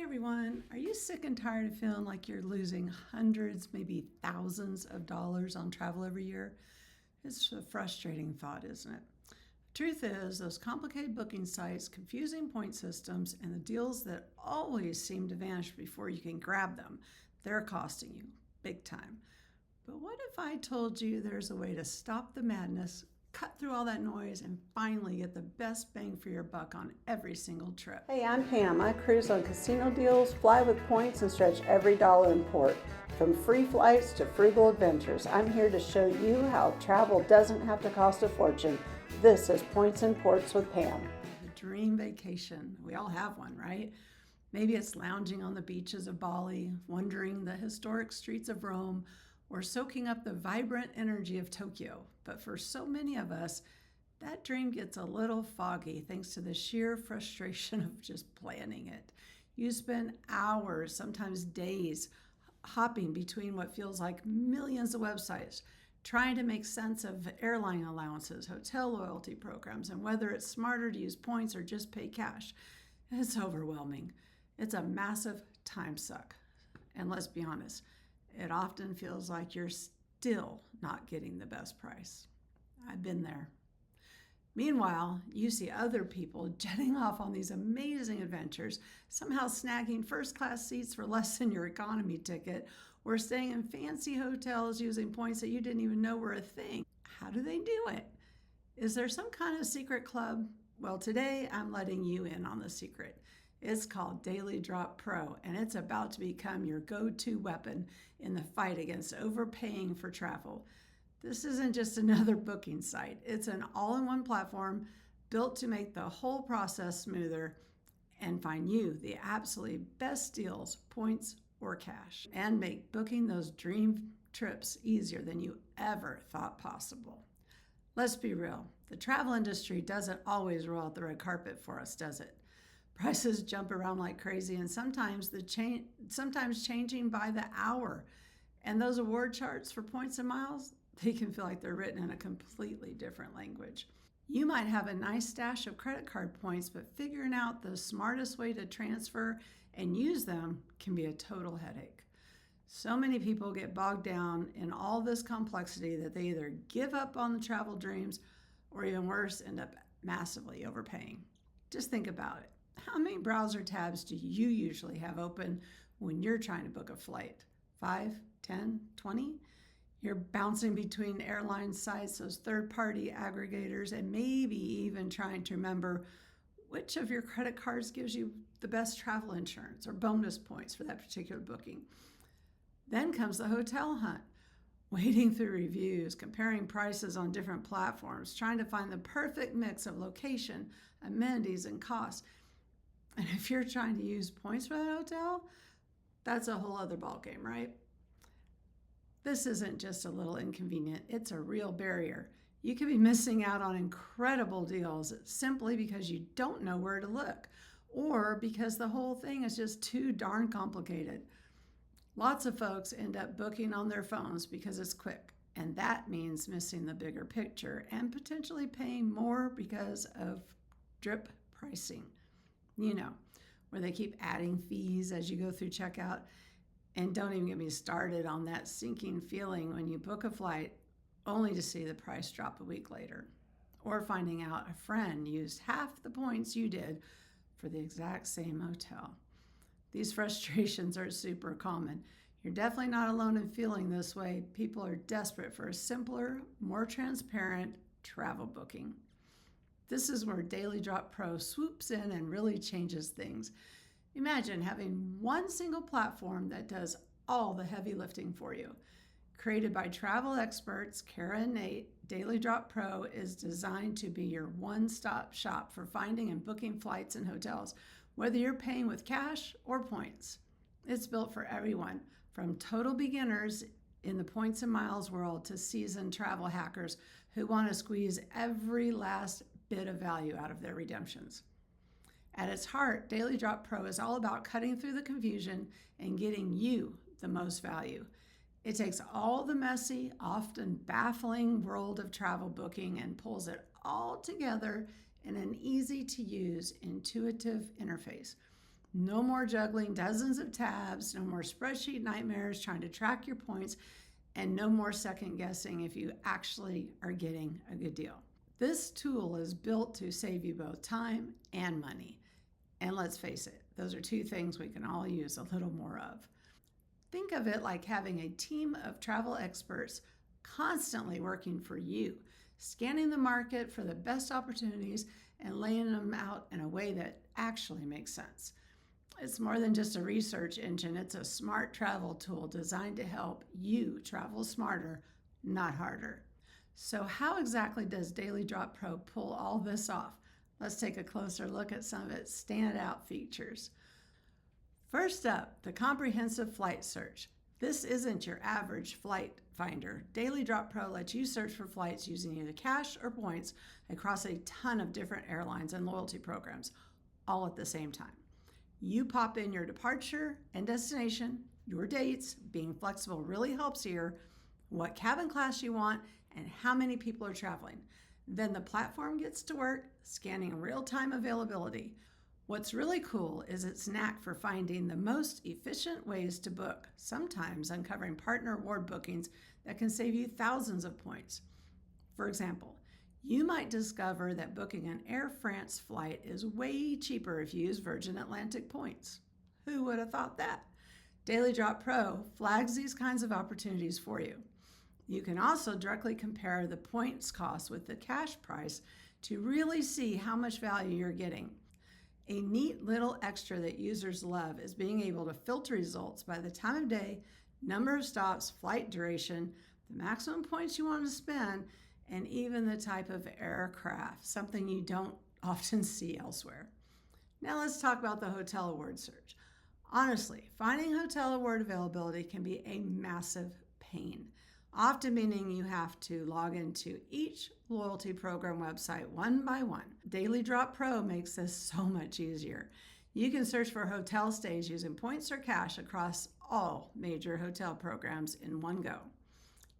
Everyone, are you sick and tired of feeling like you're losing hundreds, maybe thousands of dollars on travel every year? It's a frustrating thought, isn't it? Truth is, those complicated booking sites, confusing point systems, and the deals that always seem to vanish before you can grab them, they're costing you big time. But what if I told you there's a way to stop the madness, cut through all that noise, and finally get the best bang for your buck on every single trip? Hey, I'm Pam. I cruise on casino deals, fly with points, and stretch every dollar in port. From free flights to frugal adventures, I'm here to show you how travel doesn't have to cost a fortune. This is Points and Ports with Pam. The dream vacation. We all have one, right? Maybe it's lounging on the beaches of Bali, wandering the historic streets of Rome, or soaking up the vibrant energy of Tokyo. But for so many of us, that dream gets a little foggy thanks to the sheer frustration of just planning it. You spend hours, sometimes days, hopping between what feels like millions of websites, trying to make sense of airline allowances, hotel loyalty programs, and whether it's smarter to use points or just pay cash. It's overwhelming. It's a massive time suck. And let's be honest, it often feels like you're still not getting the best price. I've been there. Meanwhile, you see other people jetting off on these amazing adventures, somehow snagging first-class seats for less than your economy ticket, or staying in fancy hotels using points that you didn't even know were a thing. How do they do it? Is there some kind of secret club? Well, today I'm letting you in on the secret. It's called Daily Drop Pro, and it's about to become your go-to weapon in the fight against overpaying for travel. This isn't just another booking site. It's an all-in-one platform built to make the whole process smoother and find you the absolutely best deals, points or cash, and make booking those dream trips easier than you ever thought possible. Let's be real. The travel industry doesn't always roll out the red carpet for us, does it? Prices jump around like crazy, and sometimes changing by the hour. And those award charts for points and miles, they can feel like they're written in a completely different language. You might have a nice stash of credit card points, but figuring out the smartest way to transfer and use them can be a total headache. So many people get bogged down in all this complexity that they either give up on the travel dreams or even worse, end up massively overpaying. Just think about it. How many browser tabs do you usually have open when you're trying to book a flight? 5, 10, 20? You're bouncing between airline sites, those third-party aggregators, and maybe even trying to remember which of your credit cards gives you the best travel insurance or bonus points for that particular booking. Then comes the hotel hunt, wading through reviews, comparing prices on different platforms, trying to find the perfect mix of location, amenities, and costs. And if you're trying to use points for that hotel, that's a whole other ballgame, right? This isn't just a little inconvenient, it's a real barrier. You could be missing out on incredible deals simply because you don't know where to look, or because the whole thing is just too darn complicated. Lots of folks end up booking on their phones because it's quick, and that means missing the bigger picture and potentially paying more because of drip pricing. You know, where they keep adding fees as you go through checkout. And don't even get me started on that sinking feeling when you book a flight only to see the price drop a week later, or finding out a friend used half the points you did for the exact same hotel. These frustrations are super common. You're definitely not alone in feeling this way. People are desperate for a simpler, more transparent travel booking. This is where Daily Drop Pro swoops in and really changes things. Imagine having one single platform that does all the heavy lifting for you. Created by travel experts Kara and Nate, Daily Drop Pro is designed to be your one-stop shop for finding and booking flights and hotels, whether you're paying with cash or points. It's built for everyone, from total beginners in the points and miles world to seasoned travel hackers who want to squeeze every last bit of value out of their redemptions. At its heart, Daily Drop Pro is all about cutting through the confusion and getting you the most value. It takes all the messy, often baffling world of travel booking and pulls it all together in an easy-to-use, intuitive interface. No more juggling dozens of tabs, no more spreadsheet nightmares trying to track your points, and no more second guessing if you actually are getting a good deal. This tool is built to save you both time and money. And let's face it, those are two things we can all use a little more of. Think of it like having a team of travel experts constantly working for you, scanning the market for the best opportunities and laying them out in a way that actually makes sense. It's more than just a research engine, it's a smart travel tool designed to help you travel smarter, not harder. So how exactly does Daily Drop Pro pull all this off? Let's take a closer look at some of its standout features. First up, the comprehensive flight search. This isn't your average flight finder. Daily Drop Pro lets you search for flights using either cash or points across a ton of different airlines and loyalty programs, all at the same time. You pop in your departure and destination, your dates. Being flexible really helps here, what cabin class you want, and how many people are traveling. Then the platform gets to work scanning real-time availability. What's really cool is its knack for finding the most efficient ways to book, sometimes uncovering partner award bookings that can save you thousands of points. For example, you might discover that booking an Air France flight is way cheaper if you use Virgin Atlantic points. Who would have thought that? Daily Drop Pro flags these kinds of opportunities for you. You can also directly compare the points cost with the cash price to really see how much value you're getting. A neat little extra that users love is being able to filter results by the time of day, number of stops, flight duration, the maximum points you want to spend, and even the type of aircraft, something you don't often see elsewhere. Now let's talk about the hotel award search. Honestly, finding hotel award availability can be a massive pain, often meaning you have to log into each loyalty program website one by one. Daily Drop Pro makes this so much easier. You can search for hotel stays using points or cash across all major hotel programs in one go.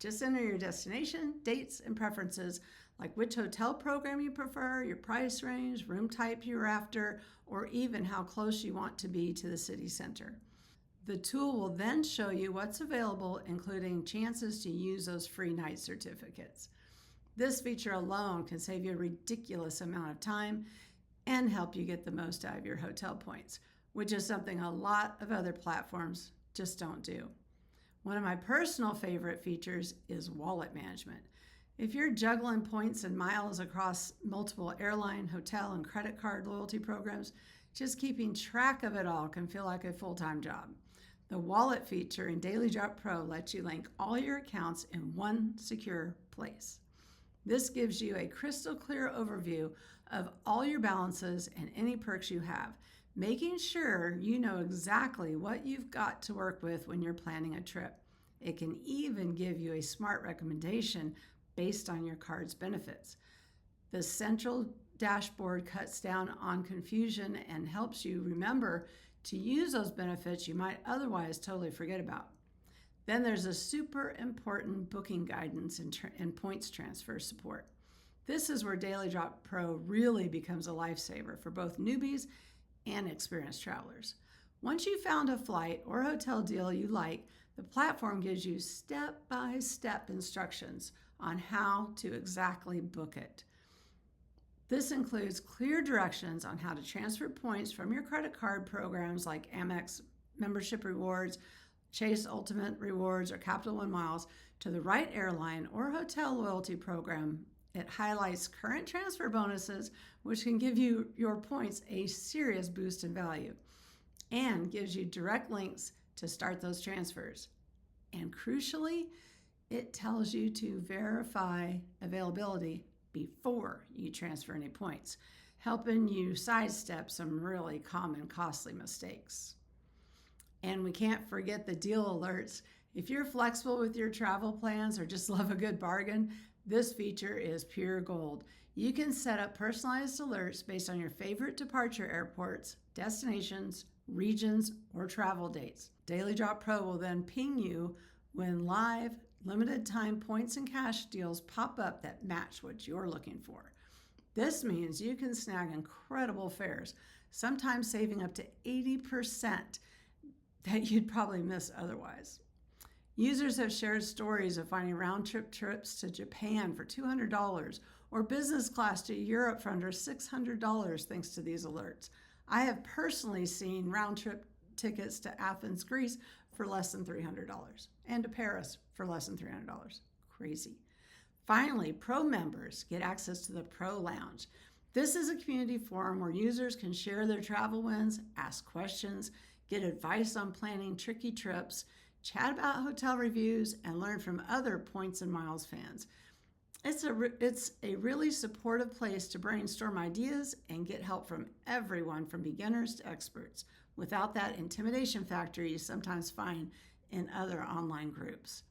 Just enter your destination, dates, and preferences, like which hotel program you prefer, your price range, room type you're after, or even how close you want to be to the city center. The tool will then show you what's available, including chances to use those free night certificates. This feature alone can save you a ridiculous amount of time and help you get the most out of your hotel points, which is something a lot of other platforms just don't do. One of my personal favorite features is wallet management. If you're juggling points and miles across multiple airline, hotel, and credit card loyalty programs, just keeping track of it all can feel like a full-time job. The wallet feature in Daily Drop Pro lets you link all your accounts in one secure place. This gives you a crystal clear overview of all your balances and any perks you have, making sure you know exactly what you've got to work with when you're planning a trip. It can even give you a smart recommendation based on your card's benefits. The central dashboard cuts down on confusion and helps you remember to use those benefits you might otherwise totally forget about. Then there's a super important booking guidance and points transfer support. This is where Daily Drop Pro really becomes a lifesaver for both newbies and experienced travelers. Once you've found a flight or hotel deal you like, the platform gives you step-by-step instructions on how to exactly book it. This includes clear directions on how to transfer points from your credit card programs like Amex Membership Rewards, Chase Ultimate Rewards, or Capital One Miles to the right airline or hotel loyalty program. It highlights current transfer bonuses, which can give you your points a serious boost in value, and gives you direct links to start those transfers. And crucially, it tells you to verify availability before you transfer any points, helping you sidestep some really common costly mistakes. And we can't forget the deal alerts. If you're flexible with your travel plans or just love a good bargain, this feature is pure gold. You can set up personalized alerts based on your favorite departure airports, destinations, regions, or travel dates. Daily Drop Pro will then ping you when live, limited time points and cash deals pop up that match what you're looking for. This means you can snag incredible fares, sometimes saving up to 80% that you'd probably miss otherwise. Users have shared stories of finding round-trip trips to Japan for $200 or business class to Europe for under $600 thanks to these alerts. I have personally seen round-trip tickets to Athens, Greece for less than $300 and to Paris for less than $300. Crazy. Finally, Pro members get access to the Pro Lounge. This is a community forum where users can share their travel wins, ask questions, get advice on planning tricky trips, chat about hotel reviews, and learn from other Points and Miles fans. It's a really supportive place to brainstorm ideas and get help from everyone from beginners to experts without that intimidation factor you sometimes find in other online groups.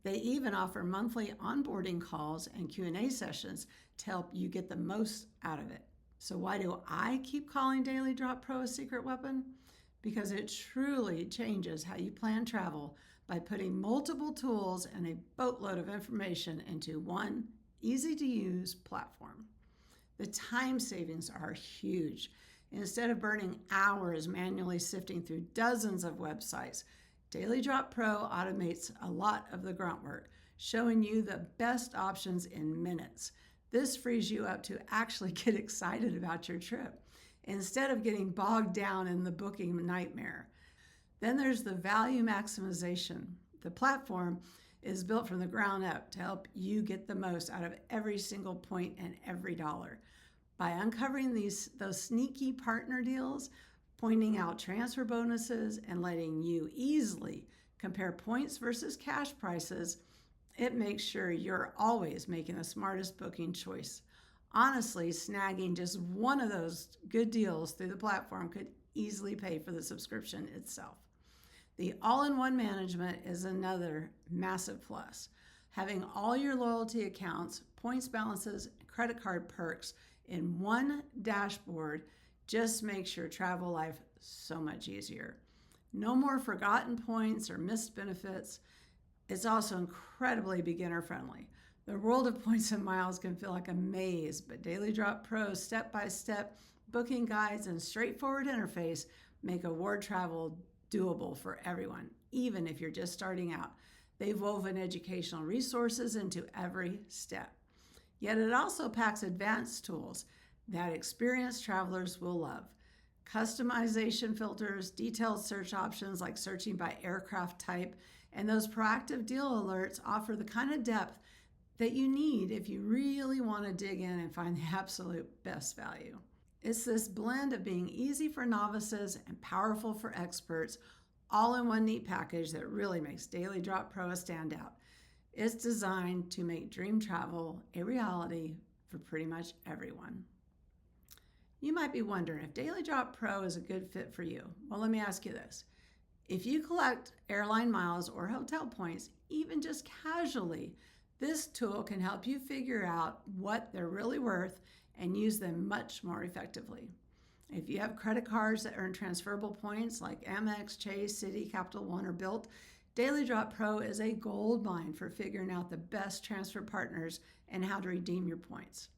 They even offer monthly onboarding calls and Q&A sessions to help you get the most out of it. So why do I keep calling Daily Drop Pro a secret weapon? Because it truly changes how you plan travel by putting multiple tools and a boatload of information into one easy-to-use platform. The time savings are huge. Instead of burning hours manually sifting through dozens of websites, Daily Drop Pro automates a lot of the grunt work, showing you the best options in minutes. This frees you up to actually get excited about your trip instead of getting bogged down in the booking nightmare. Then there's the value maximization. The platform is built from the ground up to help you get the most out of every single point and every dollar. By uncovering those sneaky partner deals, pointing out transfer bonuses, and letting you easily compare points versus cash prices, it makes sure you're always making the smartest booking choice. Honestly, snagging just one of those good deals through the platform could easily pay for the subscription itself. The all-in-one management is another massive plus. Having all your loyalty accounts, points balances, and credit card perks in one dashboard just makes your travel life so much easier. No more forgotten points or missed benefits. It's also incredibly beginner-friendly. The world of Points and Miles can feel like a maze, but Daily Drop Pro's step-by-step booking guides and straightforward interface make award travel doable for everyone, even if you're just starting out. They've woven educational resources into every step. Yet it also packs advanced tools that experienced travelers will love. Customization filters, detailed search options like searching by aircraft type, and those proactive deal alerts offer the kind of depth that you need if you really want to dig in and find the absolute best value. It's this blend of being easy for novices and powerful for experts, all in one neat package that really makes Daily Drop Pro a standout. It's designed to make dream travel a reality for pretty much everyone. You might be wondering if Daily Drop Pro is a good fit for you. Well, let me ask you this. If you collect airline miles or hotel points, even just casually, this tool can help you figure out what they're really worth and use them much more effectively. If you have credit cards that earn transferable points like Amex, Chase, Citi, Capital One, or Bilt, Daily Drop Pro is a gold mine for figuring out the best transfer partners and how to redeem your points.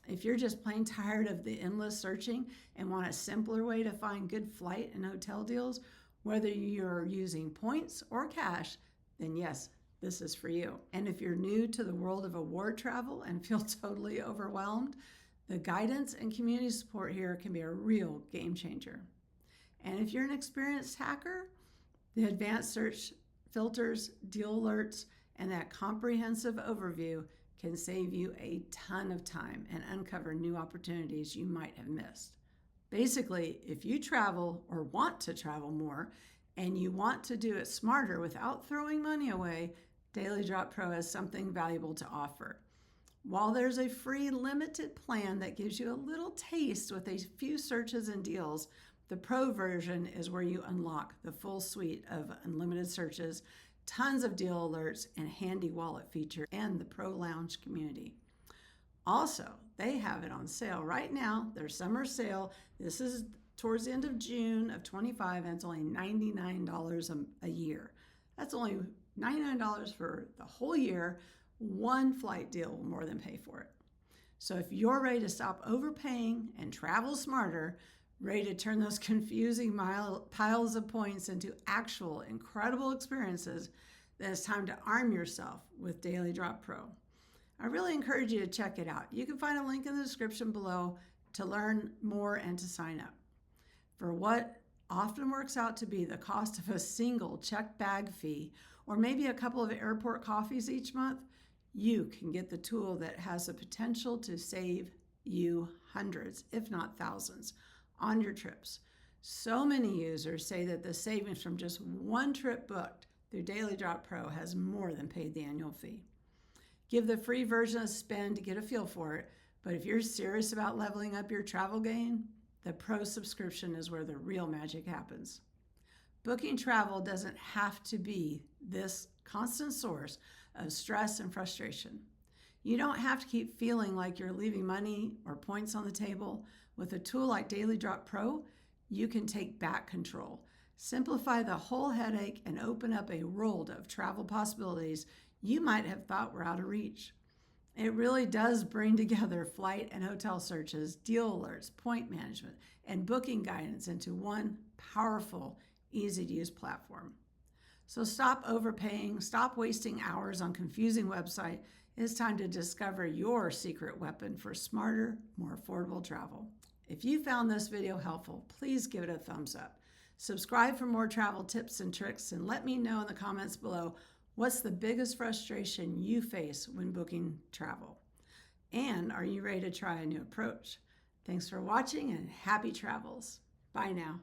If you're just plain tired of the endless searching and want a simpler way to find good flight and hotel deals, whether you're using points or cash, then yes, this is for you. And if you're new to the world of award travel and feel totally overwhelmed, the guidance and community support here can be a real game changer. And if you're an experienced hacker, the advanced search filters, deal alerts, and that comprehensive overview can save you a ton of time and uncover new opportunities you might have missed. Basically, if you travel or want to travel more and you want to do it smarter without throwing money away, Daily Drop Pro has something valuable to offer. While there's a free limited plan that gives you a little taste with a few searches and deals, the Pro version is where you unlock the full suite of unlimited searches, tons of deal alerts, and handy wallet feature, and the Pro Lounge community. Also, they have it on sale right now, their summer sale. This is towards the end of June of 25, and it's only $99 a year. That's only $99 for the whole year. One flight deal will more than pay for it. So if you're ready to stop overpaying and travel smarter, Ready to turn those confusing piles of points into actual incredible experiences? Then it's time to arm yourself with Daily Drop Pro. I really encourage you to check it out. You can find a link in the description below to learn more and to sign up. For what often works out to be the cost of a single checked bag fee or maybe a couple of airport coffees each month, you can get the tool that has the potential to save you hundreds, if not thousands, on your trips. So many users say that the savings from just one trip booked through Daily Drop Pro has more than paid the annual fee. Give the free version a spin to get a feel for it, but if you're serious about leveling up your travel game, the Pro subscription is where the real magic happens. Booking travel doesn't have to be this constant source of stress and frustration. You don't have to keep feeling like you're leaving money or points on the table. With a tool like Daily Drop Pro, you can take back control, simplify the whole headache, and open up a world of travel possibilities you might have thought were out of reach. It really does bring together flight and hotel searches, deal alerts, point management, and booking guidance into one powerful, easy-to-use platform. So stop overpaying, stop wasting hours on confusing websites. It's time to discover your secret weapon for smarter, more affordable travel. If you found this video helpful, please give it a thumbs up. Subscribe for more travel tips and tricks, and let me know in the comments below what's the biggest frustration you face when booking travel. And are you ready to try a new approach? Thanks for watching and happy travels. Bye now.